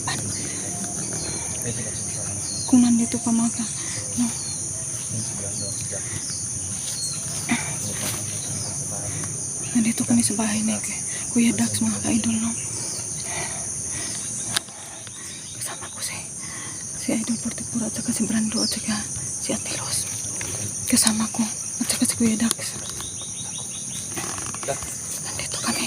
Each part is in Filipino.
kalaban. Kung nandito pa mga no. Nandito kami sa bahay ni Kuya Dax mga ka-idol, no. Kasama ko si Idol 44 at saka si Brando at saka si Ate Ros. Kasama ko at saka si Kuya Dax. Nandito kami.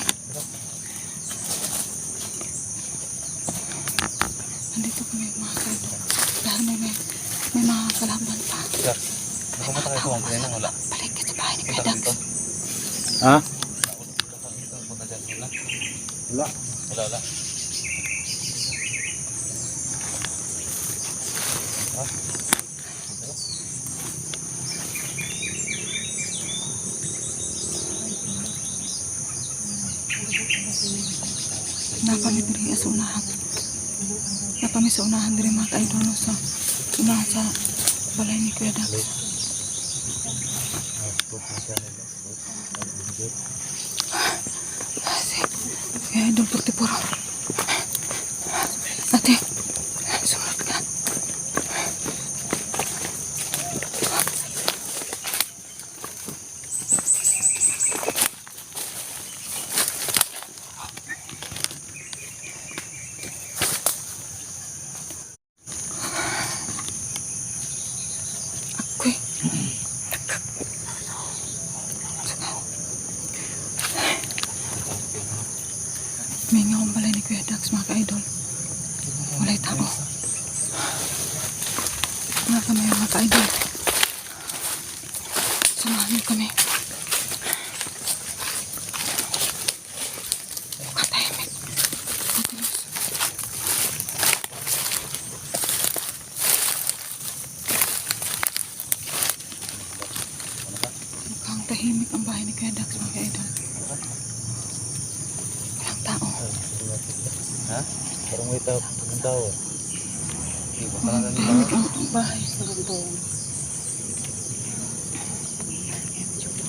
Nandito kami mga ka-idol. Dahil may mga kalaban pa. Nakapunta kayo kung kanina wala. Balik ka sa bahay ni Kuya Dax. Ha? Wala. Wala. Napamit rin sa unahan. Napamit sa unahan rin mga ka-idol, no, sa unahan sa balay ni Kuya Dax. Si Idol 44. Ate, sumunod ka. Ako'y may nga akong balay ni Kuya Dax mga ka-idol. Walay tao. Mga kami mga ka-idol. Samahan niyo kami. Katahimik. Matilos. Mukhang tahimik ang bahay ni Kuya Dax mga ka-idol. Walang tao. Ha? Parang may tao. Tahimik ang bahay.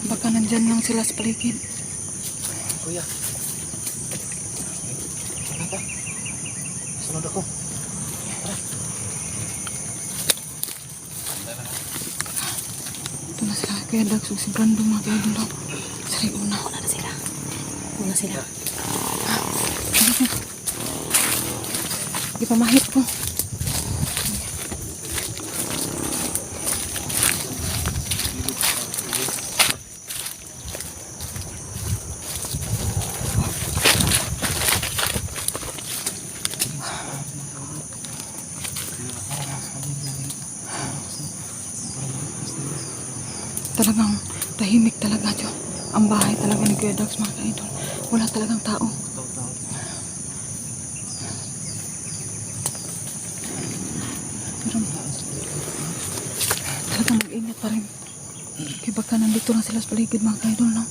Baka nandyan lang sila sa paligid. Kuya. Apa? Sunod ako. Ito na sila. Kuya Dax o si Brando mga ka-idol. Sari una. Una sila. Ipamahit ko. Talagang tahimik talaga dyan. Ang bahay talaga ni Kuya Dax mga ka-idol. Wala talagang tao. Pero talagang mag-ingat pa rin. Kaya baka nandito na sila sa paligid mga ka-idol, no?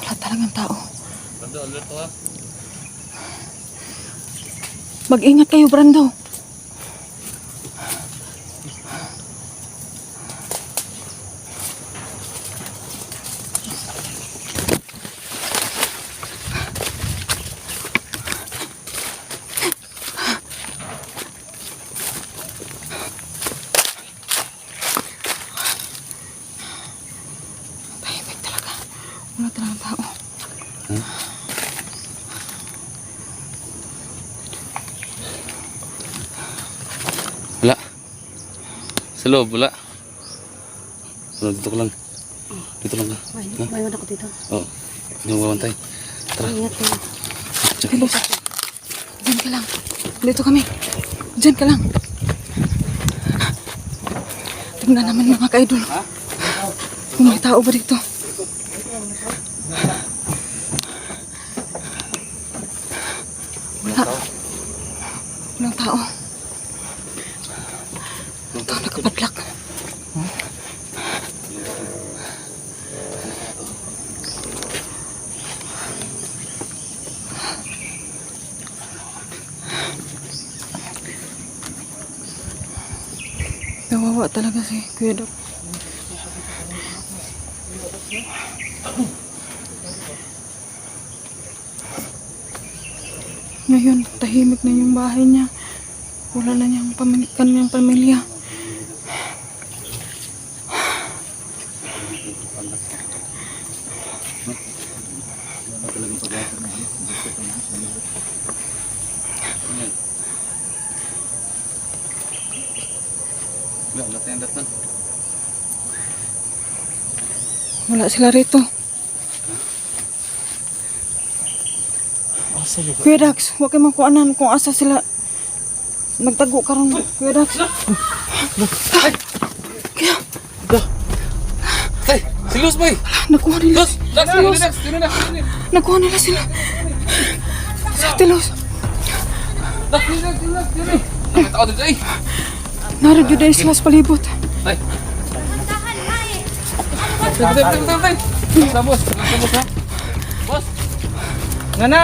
Wala talagang tao. Mag-ingat kayo, Brando. Tahimik talaga. Wala talagang tao. Wala. Sa loob, wala. Dito ko lang. Dito lang ka. May wala ko dito. Oo. Hindi mo mawantay. Tara. Ingat kayo. Kilos. Diyan ka lang. Dito kami. Diyan ka lang. Tingnan naman mga ka-idol. Kung may tao ba dito. Wala. Walang tao. Ikaw nakapadlak. Kawawa talaga si Kuya Dok. Ngayon, tahimik na yung bahay niya. Wala na niyang kanyang pamilya. Wala tayong datan. Wala sila rito. Asa yun? Kuya Dax, huwag kayo makuanan kung asa sila nagtago karon. Kuya Dax. Kaya, Tay, si Luz boy. nakuha nila. Luz, Dax, Dax, Dax, Dax. Nakuha nila sila. Sa Tilos. Dax, may tao dito eh. Naradyo dahil sila sa palibot. Tay. Tay. Sa boss, ha? Boss. Nana!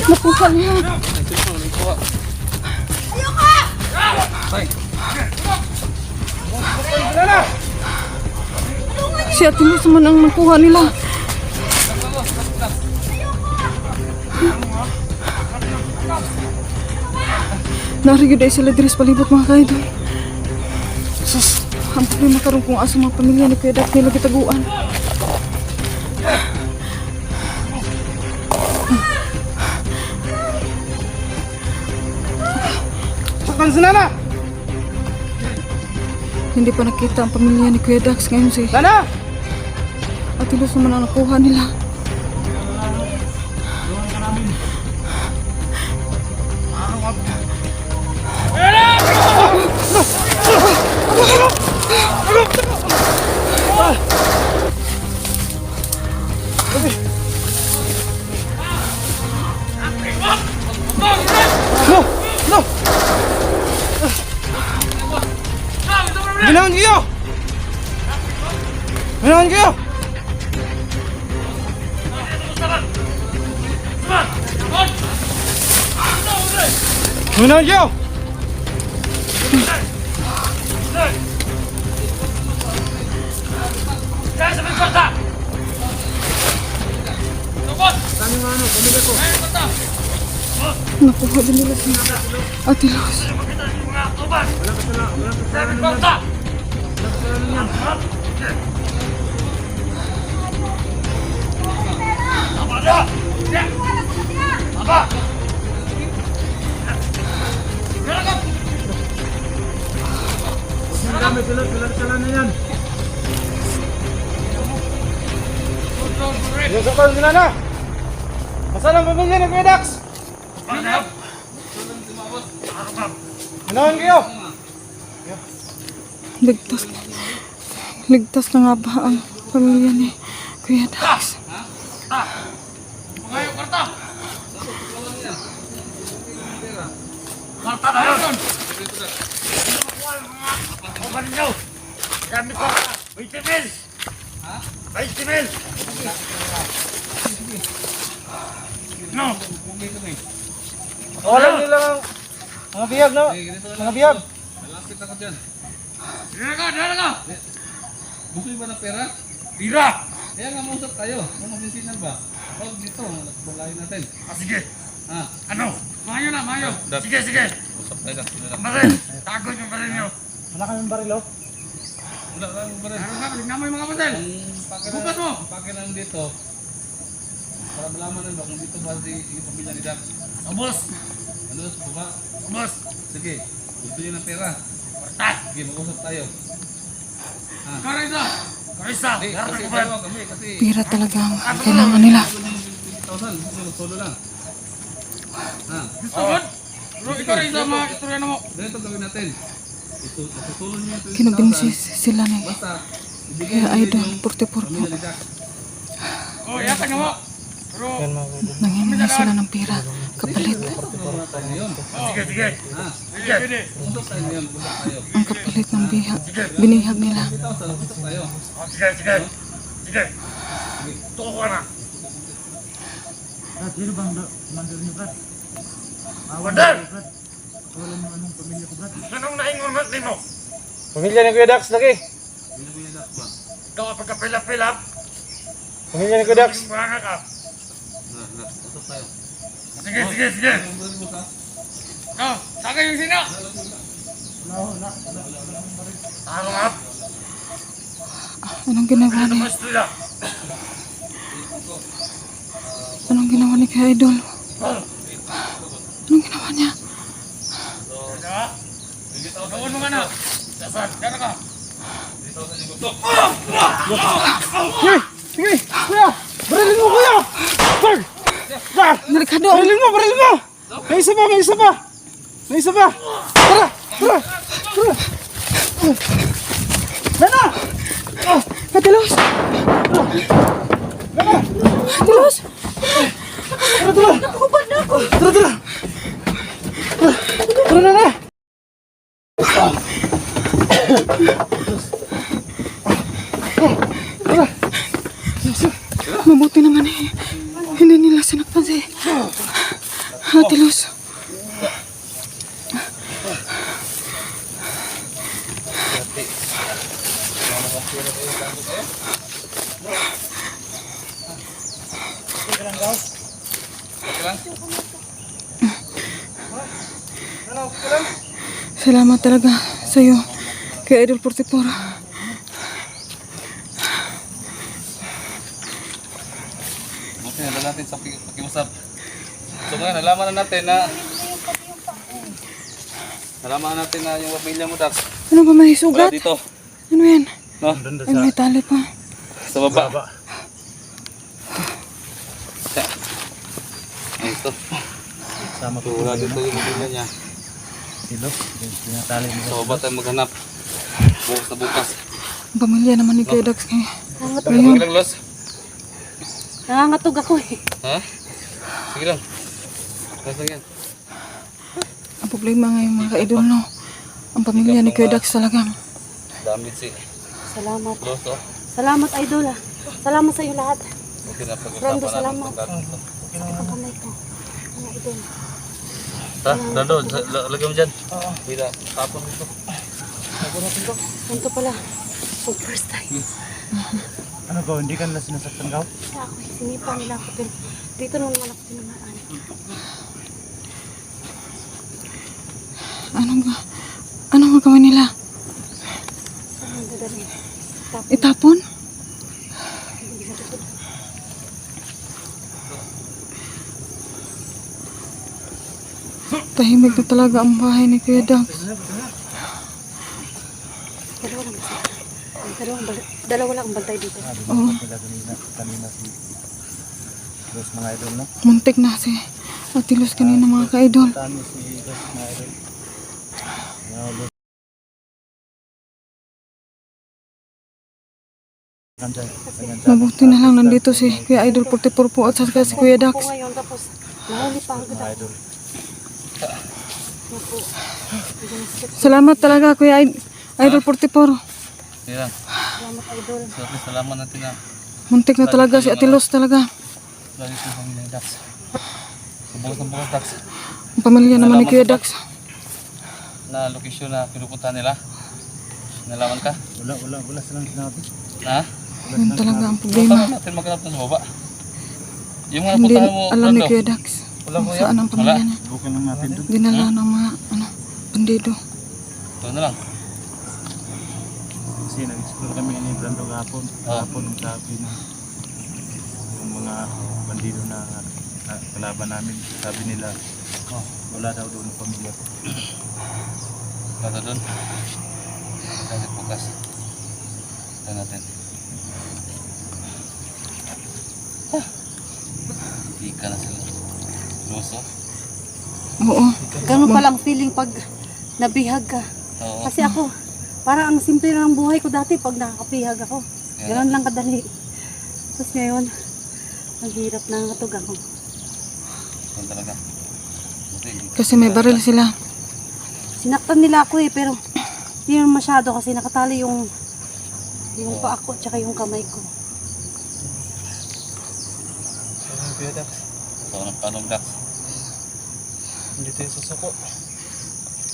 Nakuha nila. Tay. Si Ate Luz naman ang nakuha nila. Naradyo dahil sila diri sa palibot mga kaidol. Sus, ang problema karon kung asa mga pamilya ni Kuya Dax nila gitaguan. Saktan si Nana! Hindi pa nakita ang pamilya ni Kuya Dax ngayon si Nana! Ate Luz naman ang nakuha nila. No! No! Ginawan kayo! Ginawan kayo! Ginawan kayo! Nakuha din nila si Ate Luz. Yung saktan si Nana! Masaan ang pamilya ni Kuya Dax? Ginawan kayo! Ligtas na nga ba ang pamilya ni Kuya Dax? Wala nila ang mga biyag, no? Mga biyag. Malapit ako dyan. Dala ka! Gusto niyo ba ng pera? Pira! Kaya nga mausap tayo. Kung masisinan ba? Huwag dito, bulayin natin. Sige. Ano? Mayo na, mayo. Dad. Sige, sige. Usap tayo lang. Baril. Tago yung baril nyo. Wala kaming barilo. Wala lang ba rin? Ano ka? Tignan mo yung mga baril. Bukas mo. Pakilang dito. Para malaman nila kung dito ba yung pamilya ni Dax. O, boss. Ano? Baba? O, boss. Sige. Gusto niyo ng pera? Portat. Sige, mag-usap tayo. Karisa. Karisa. Hindi, Garap kasi ko ba? dalawa kami. Kasi Pira talaga ang kailangan nila. 20,000. Gusto mo solo lang. Gusto ko? Bro, ikaw rin sa mga istorya na mo. Ganito gawin natin. Isusulong niyo yung 20,000. Kinubinsi sila ni Basta, ibigay Kuya niyo Idol, yung 44 po. pamilya ni Dax. O, yata nga mo. Pero, Yan mga kuya. Nanghihingi sila ng pira Kapalit. Sige, sige. Ha? Sige. Usap tayo ngayon. Usap tayo. Ang kapalit ng binihag nila. Usap tayo. Sige, sige. Sige. Tuko ka na. Sino bang mandal niyo, Brad? Bandar! Brad. Wala mo anong pamilya ko, Brad. Anong naingon mo? Pamilya ni Kuya Dax lagi. Ikaw ang pagkapilap-pilap. Pamilya ni Kuya Dax. Mga ka. Usap tayo. Sige, sige, sige. Saka yung sina. Ano nga? Anong ginawa Ano niya? mas nila? Anong ginawa ni Kuya Idol? Anong ginawa niya? Gawin mo ka na. Dapat, kaya ka. Sige! Sige! Kuya! Barilin mo, Kuya! Brad! Brad! Delikado. Barilin mo! Barilin mo! May isa pa! May isa pa! May isa pa! Tara! Tara! Tara! Nana! Atilos! Atilos! Tara! Tara! Tara! Tara! Tara, Nana! Mabuti naman eh. Hindi nila sinaktan si Atilos. Salamat talaga sa iyo, kay Idol 44. Buti na natin sa pakiusap. So ngayon, nalaman na natin na yung pamilya mo, Dax. Ano ba, may Wala sugat? dito. Ano yan? No? Ay, may tali pa. Sa baba. Ay, ito. Sama So, wala dito yung pamilya niya. Silo. Tinatali mo. Sa baba tayo maghanap. Bukas na bukas. Ang pamilya naman ni Kuya Dax eh. Sige lang, Los. Nangangatog ako eh. Ha? Sige lang. Los lang yan. Ang problema ngayon mga ka-idol, no? Ang pamilya ni Kuya Dax talaga. Damit si Salamat. Los, oh. Salamat, Idol. Salamat sa iyo lahat. Okay na pag-usapan Rondo, natin salamat. pagkakas ito. Ang kamay ko. Mga Idol. Ha? Dando, lagyan mo dyan. Bila, tapon dito. Ganito pala. For first time. Ano ba? Hindi ka na sinasaktan ka? Kaya ako, sinipa nila ako. Pero dito naman ako tinamaan. Anong gagawin nila? Saan ang dadalhin? Tapos, Itapon? Tahimik na talaga ang bahay ni Kuya Dax. dalawa lang kasi. Dalawa lang ang bantay dito. Oo, Kanina si Los mga idol, no? muntik na si Atilos kanina mga ka-idol. Tami si Los mga idol. Los. Kanjay. Mabuti na lang nandito si Kuya Idol 44 po at saka si Kuya Ako Dax. ngayon tapos nahuli pa agad Mga ako. idol. Naku. Salamat talaga Kuya Idol 44. Sige lang. Salamat, Idol. So at least nalaman natin na Muntik na talaga si Atilos talaga. lagi sa pamilya ni Dax. So bukas na bukas, Dax. Ang pamilya naman ni Kuya Dax. Na lokasyon na pinupunta nila. Nalaman ka? Wala silang sinabi. Ha? Yun talaga ang Punta problema. natin maghanap na sa baba. Yung mga Hindi puntahan mo, alam ni Brando. Kuya Dax Wala kung mo yan? saan ang pamilya Wala. niya. Bukan lang natin doon. Dinala ng mga bandido. Ito na lang. Kasi nag-explore kami ni Brando kahapon. Kahapon ang sabi na yung mga bandido na kalaban namin. Sabi nila, wala daw doon ang pamilya ko. Kata doon. Natin bukas. Ito natin. Hindi ka na sila. Luso. Oo. Ganun palang feeling pag nabihag ka. Oo. Kasi ako, parang ang simple lang ng buhay ko dati pag nakakapihag ako. Ganun lang kadali. Tapos ngayon, ang hirap na natog ako. Yan talaga. Kasi may baril sila. Sinaktan nila ako eh, pero hindi naman masyado kasi nakatali yung paa ko tsaka yung kamay ko. So, anong Dax? Hindi tayo susuko.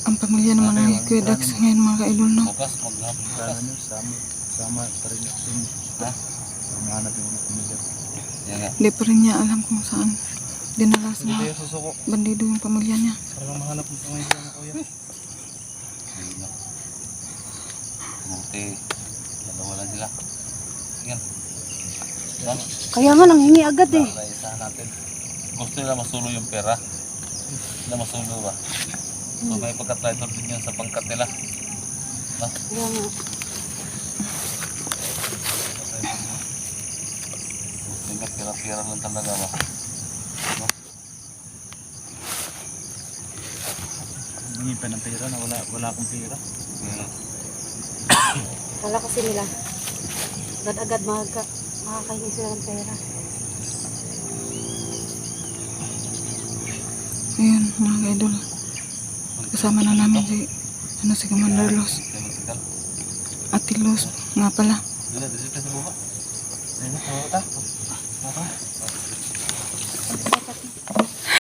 Ang pamilya naman ng Kuya Dax ngayon mga ka-idol, no? Bukas, maghapon bukas. Sana nyo, sama pa rin ako sa inyo. Ha? Mahanap yung mga pamilya. Yan nga. Hindi pa rin niya alam kung saan dinala sa Hindi mga tayo susuko. bandido yung pamilya niya. Para lang mahanap yung pamilya ng kuya. Ayun na. Buti, dalawa lang sila. Yan. Yan. Kaya nga nanghingi agad eh. Naisahan natin. Gusto nila masulo yung pera. Nila masulo ba? So may pagka-traitor din yan sa pangkat nila. No? Kaya nga. Gusto nila pera-pera lang talaga ba? No? Hingi pa ng pera na wala akong pera. Hmm. Kala kasi nila agad-agad makakahingi sila ng pera. Ayun mga ka-idol. Kasama na namin si Commander Los. Kaya magtagal. Ate Los nga pala. Dila, dito sa buka. Ayun, tawa ka.